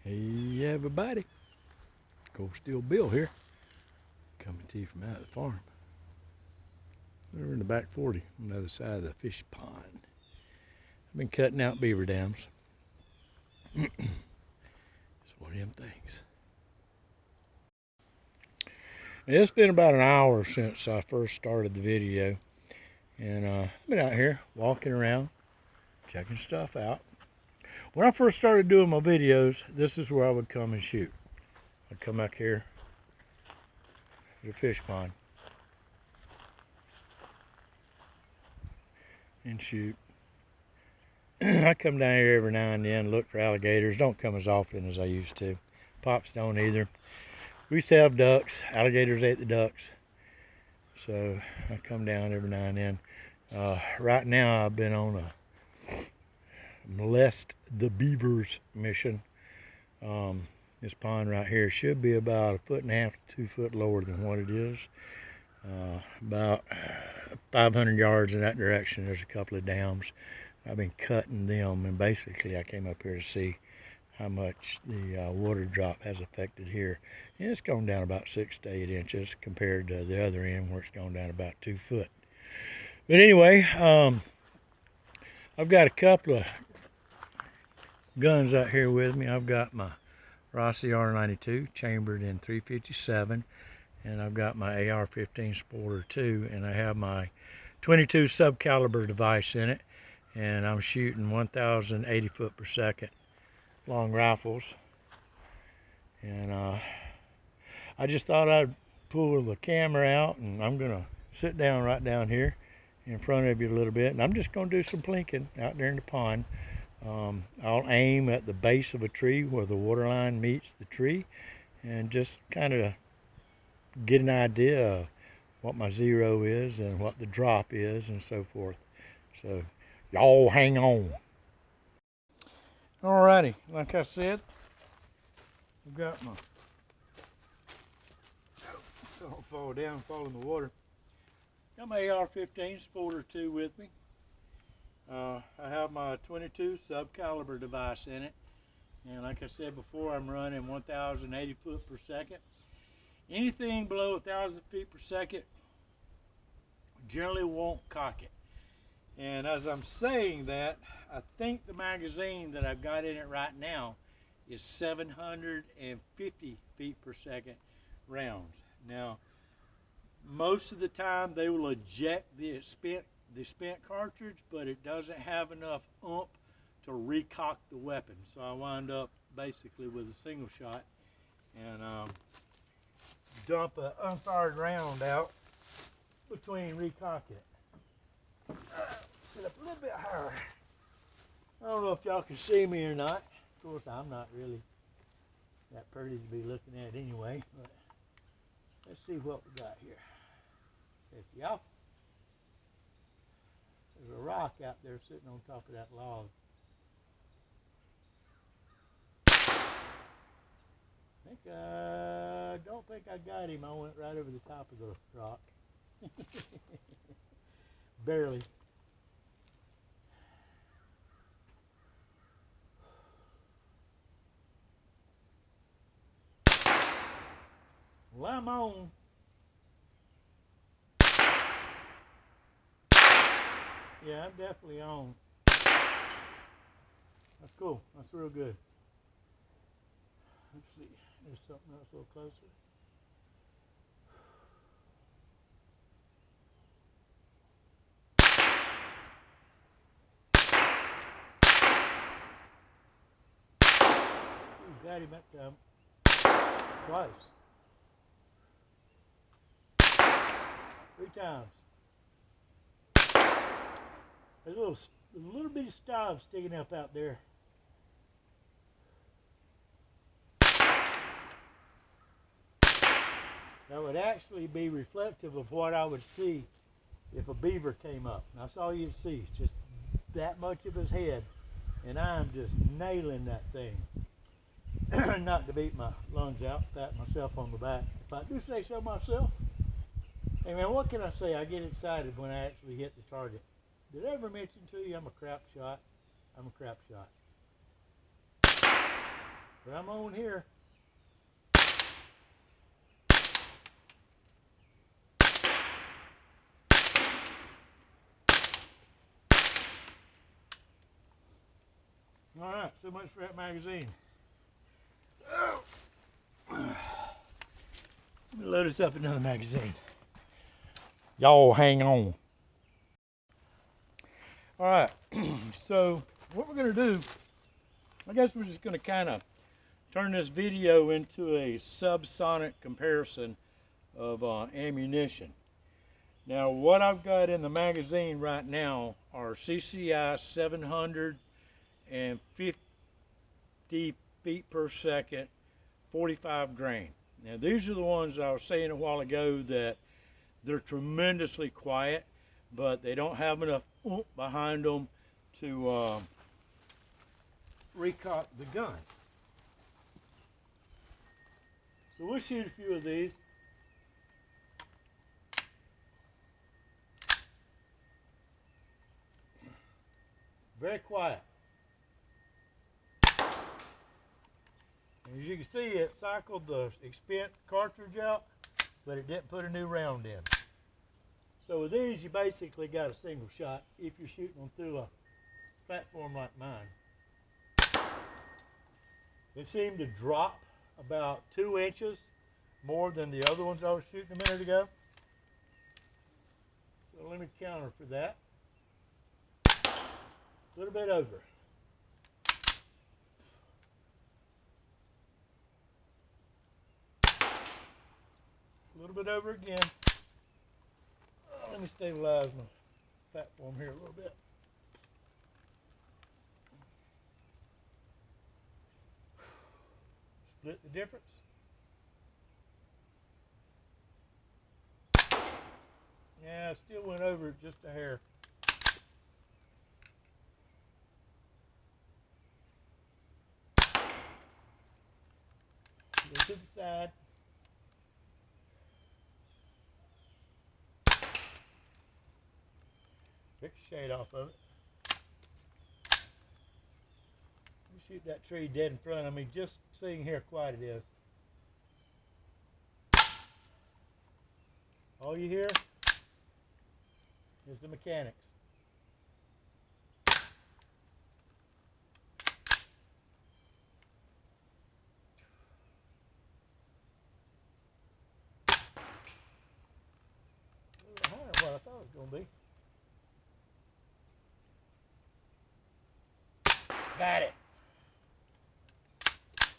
Hey everybody, Cold Steel Bill here, coming to you from out of the farm. We're in the back 40 on the other side of the fish pond. I've been cutting out beaver dams. It's one of them things. It's been about an hour since I first started the video, and I've been out here walking around, checking stuff out. When I first started doing my videos, this is where I would come and shoot. I'd come back here to the fish pond and shoot. I come down here every now and then, look for alligators. Don't come as often as I used to. Pops don't either. We used to have ducks. Alligators ate the ducks. So I come down every now and then. Right now I've been on a molest the beavers mission. This pond right here should be about 1.5 to 2 foot lower than what it is. About 500 yards in that direction, there's a couple of dams. I've been cutting them, and basically I came up here to see how much the water drop has affected here. And it's gone down about 6 to 8 inches compared to the other end where it's gone down about 2 foot. But anyway, I've got a couple of guns out here with me. I've got my Rossi R92 chambered in .357, and I've got my AR15 spoiler too, and I have my 22 subcaliber device in it, and I'm shooting 1,080 foot per second long rifles. And I just thought I'd pull the camera out, and I'm gonna sit down right down here in front of you a little bit, and I'm just gonna do some plinking out there in the pond. I'll aim at the base of a tree where the water line meets the tree, and just kind of get an idea of what my zero is and what the drop is and so forth. So y'all hang on. Alrighty, like I said, I've got my, don't fall down, fall in the water. Got my AR15 spoiler 2 with me. I have my 22 subcaliber device in it, and like I said before, I'm running 1,080 foot per second. Anything below 1,000 feet per second generally won't cock it. And as I'm saying that, I think the magazine that I've got in it right now is 750 feet per second rounds. Now, most of the time they will eject the spent cartridge, but it doesn't have enough oomph to recock the weapon. So I wind up basically with a single shot and dump an unfired round out between recocking it. Sit up a little bit higher. I don't know if y'all can see me or not. Of course, I'm not really that pretty to be looking at anyway, but let's see what we got here. Y'all, there's a rock out there sitting on top of that log. Don't think I got him. I went right over the top of the rock. Barely. Well, I'm on. Yeah, I'm definitely on. That's cool. That's real good. Let's see. There's something else a little closer. Ooh, got him that time. Twice. 3 times. There's a little bitty stub sticking up out there. That would actually be reflective of what I would see if a beaver came up. And that's all you'd see, just that much of his head. And I'm just nailing that thing. Not to beat my lungs out, pat myself on the back. If I do say so myself, hey man, what can I say? I get excited when I actually hit the target. Did I ever mention to you I'm a crap shot? I'm a crap shot. But I'm on here. All right, so much for that magazine. Oh. Let me load us up another magazine. Y'all hang on. All right, so what we're gonna do, I guess we're just gonna kind of turn this video into a subsonic comparison of ammunition. Now, what I've got in the magazine right now are CCI 750 feet per second, 45 grain. Now, these are the ones I was saying a while ago that they're tremendously quiet, but they don't have enough oomph behind them to recock the gun. So we'll shoot a few of these. Very quiet. As you can see, it cycled the spent cartridge out, but it didn't put a new round in. So with these, you basically got a single shot if you're shooting them through a platform like mine. It seemed to drop about 2 inches more than the other ones I was shooting a minute ago. So let me counter for that. A little bit over. A little bit over again. Let me stabilize my platform here a little bit. Split the difference. Yeah, I still went over it just a hair. Go to the side. Pick the shade off of it. Shoot that tree dead in front of me, just seeing how quiet it is. All you hear is the mechanics. A little higher than what I thought it was going to be. Got it.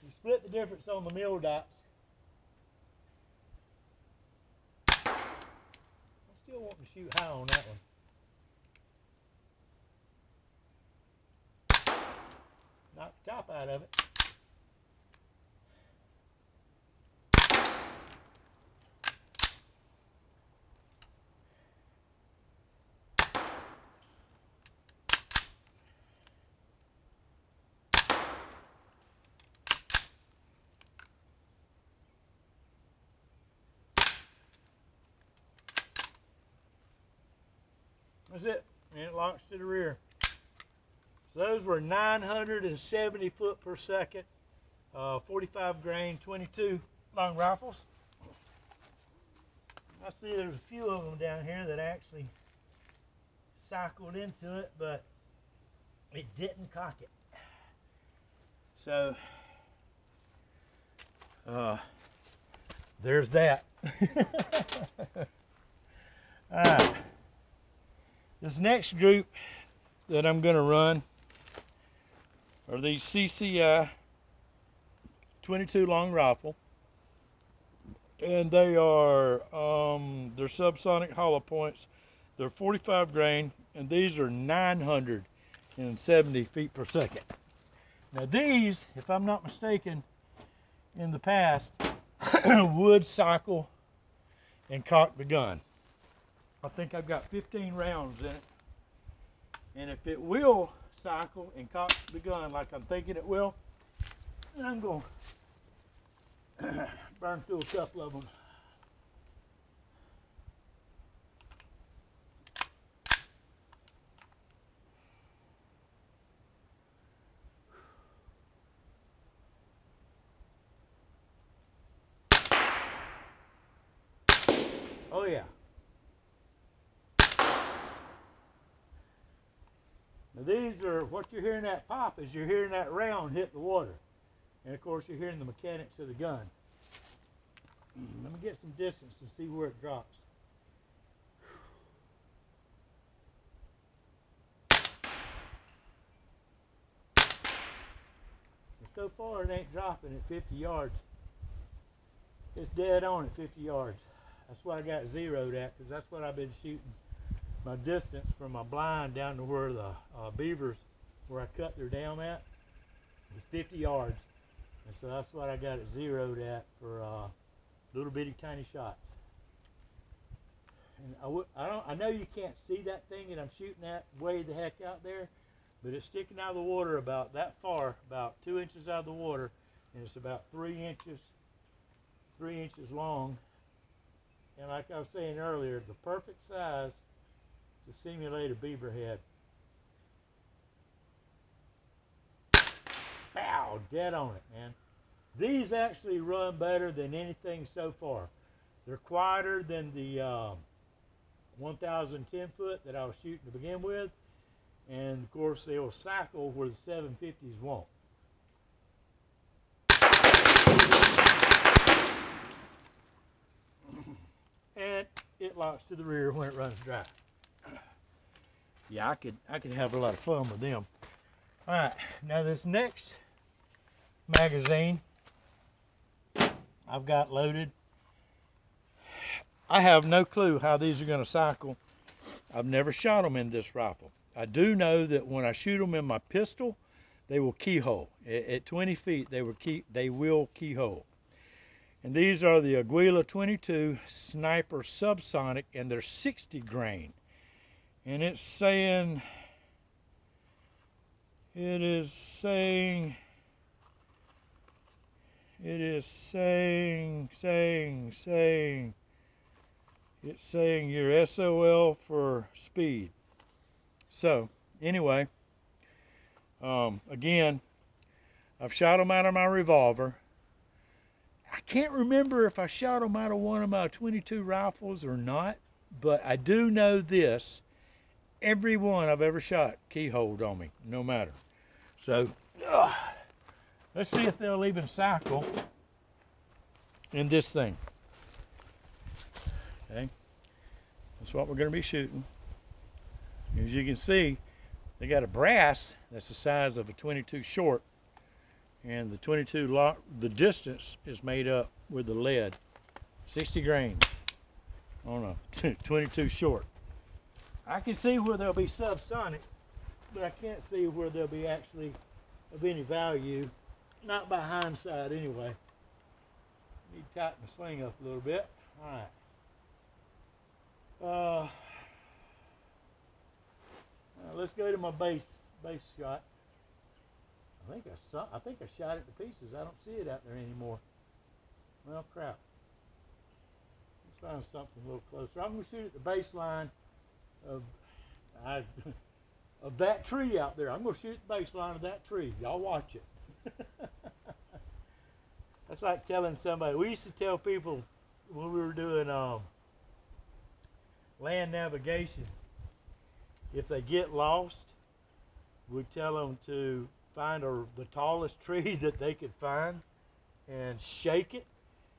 You split the difference on the mill dots. I'm still wanting to shoot high on that one. Knock the top out of it. That's it, and it locks to the rear. So those were 970 foot per second, 45 grain, 22 long rifles. I see there's a few of them down here that actually cycled into it, but it didn't cock it. So there's that. All right. This next group that I'm going to run are these CCI 22 long rifle, and they are they're subsonic hollow points. They're 45 grain, and these are 970 feet per second. Now these, if I'm not mistaken, in the past would cycle and cock the gun. I think I've got 15 rounds in it, and if it will cycle and cock the gun like I'm thinking it will, then I'm going to burn through a couple of them. Oh yeah. Now these are, what you're hearing that pop is you're hearing that round hit the water. And of course you're hearing the mechanics of the gun. Let me get some distance and see where it drops. And so far it ain't dropping at 50 yards. It's dead on at 50 yards. That's why I got zeroed at, because that's what I've been shooting. My distance from my blind down to where the beavers, where I cut their dam at, is 50 yards. And so that's what I got it zeroed at for little bitty tiny shots. And I know you can't see that thing that I'm shooting at way the heck out there, but it's sticking out of the water about that far, about 2 inches out of the water, and it's about 3 inches long. And like I was saying earlier, the perfect size to simulate a beaver head. Pow! Dead on it, man. These actually run better than anything so far. They're quieter than the 1010 foot that I was shooting to begin with, and of course they will cycle where the 750s won't. And it locks to the rear when it runs dry. Yeah, I could have a lot of fun with them. All right, now this next magazine I've got loaded. I have no clue how these are going to cycle. I've never shot them in this rifle. I do know that when I shoot them in my pistol, they will keyhole. At 20 feet, they will keyhole. And these are the Aguila 22 Sniper Subsonic, and they're 60 grain. And it's saying, it's saying your SOL for speed. So anyway, again, I've shot them out of my revolver. I can't remember if I shot them out of one of my 22 rifles or not, but I do know this: every one I've ever shot keyholed on me, no matter. So let's see if they'll even cycle in this thing. Okay, that's what we're going to be shooting. As you can see, they got a brass that's the size of a 22 short, and the 22 the distance is made up with the lead. 60 grain on a 22 short. I can see where there'll be subsonic, but I can't see where they'll be actually of any value, not by hindsight anyway. Need to tighten the sling up a little bit. All right. Let's go to my base shot. I think I shot it to pieces. I don't see it out there anymore. Well, crap. Let's find something a little closer. I'm going to shoot at the baseline of that tree out there. I'm going to shoot the baseline of that tree. Y'all watch it. That's like telling somebody. We used to tell people when we were doing land navigation, if they get lost, we'd tell them to find the tallest tree that they could find and shake it,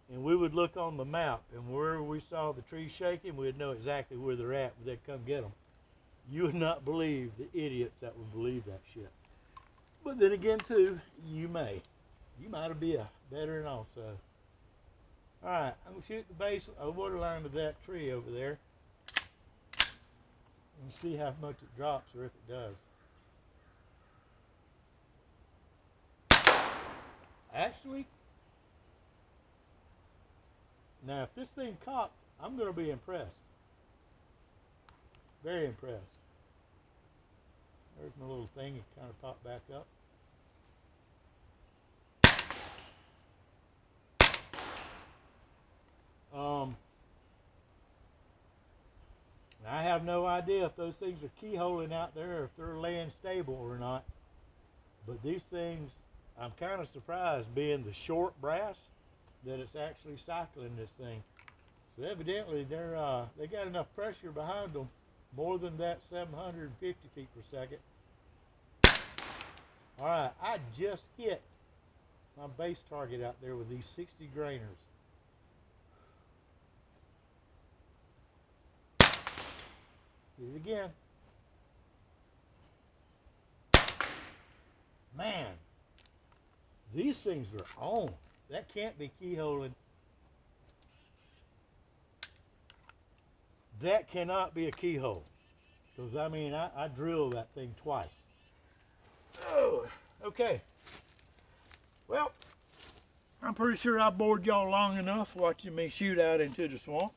and we would look on the map, and wherever we saw the tree shaking, we'd know exactly where they're at, but they'd come get them. You would not believe the idiots that would believe that shit. But then again, too, you may. You might be a veteran also. All right, I'm going to shoot the base waterline of that tree over there and see how much it drops, or if it does. Actually, now if this thing cocked, I'm going to be impressed. Very impressed. There's my little thing. It kind of popped back up. I have no idea if those things are keyholing out there or if they're laying stable or not. But these things, I'm kind of surprised, being the short brass, that it's actually cycling this thing. But evidently they got enough pressure behind them, more than that 750 feet per second. All right, I just hit my base target out there with these 60 grainers. Hit it again. Man, these things are on. That can't be keyholing. That cannot be a keyhole. Because, I mean, I drilled that thing twice. Oh, okay. Well, I'm pretty sure I bored y'all long enough watching me shoot out into the swamp.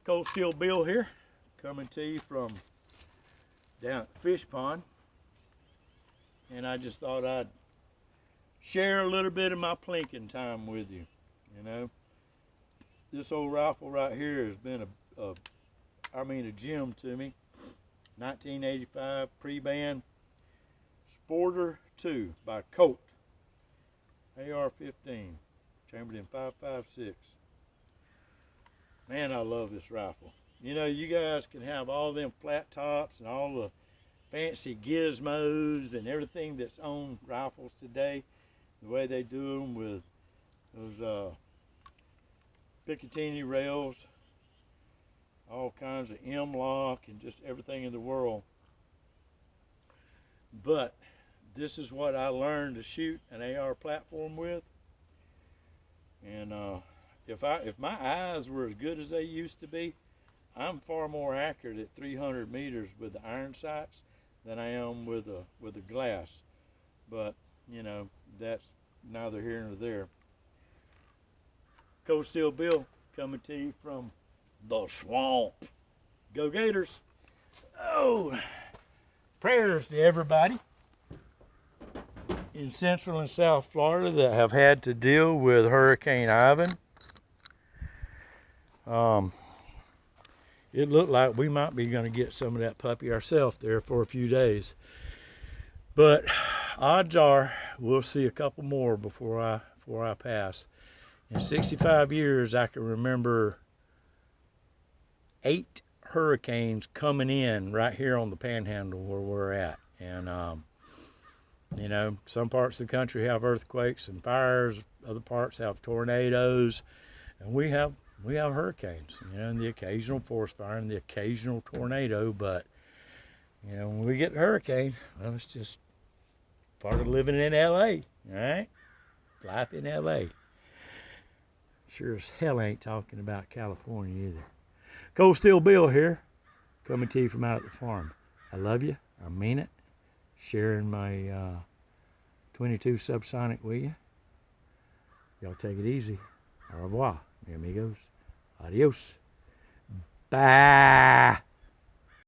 Cold Steel Bill here, coming to you from down at the fish pond. And I just thought I'd share a little bit of my plinking time with you. You know, this old rifle right here has been a gem to me. 1985 pre-band Sporter 2 by Colt. AR15, chambered in 5.56. Man, I love this rifle. You know, you guys can have all them flat tops and all the fancy gizmos and everything that's on rifles today, the way they do them with those Picatinny rails, all kinds of M-lock and just everything in the world. But this is what I learned to shoot an AR platform with. And if my eyes were as good as they used to be, I'm far more accurate at 300 meters with the iron sights than I am with a glass. But you know, that's neither here nor there. Cold Steel Bill coming to you from the swamp. Go Gators! Oh, prayers to everybody in Central and South Florida that have had to deal with Hurricane Ivan. It looked like we might be going to get some of that puppy ourselves there for a few days. But odds are we'll see a couple more before I pass. In 65 years, I can remember 8 hurricanes coming in right here on the panhandle where we're at. And you know, some parts of the country have earthquakes and fires, other parts have tornadoes, and we have hurricanes, you know, and the occasional forest fire and the occasional tornado. But you know, when we get a hurricane, well, it's just part of living in LA, right? Life in LA. Sure as hell ain't talking about California either. Cold Steel Bill here, coming to you from out at the farm. I love you. I mean it. Sharing my 22 Subsonic with you. Y'all take it easy. Au revoir, mi amigos. Adios. Bye.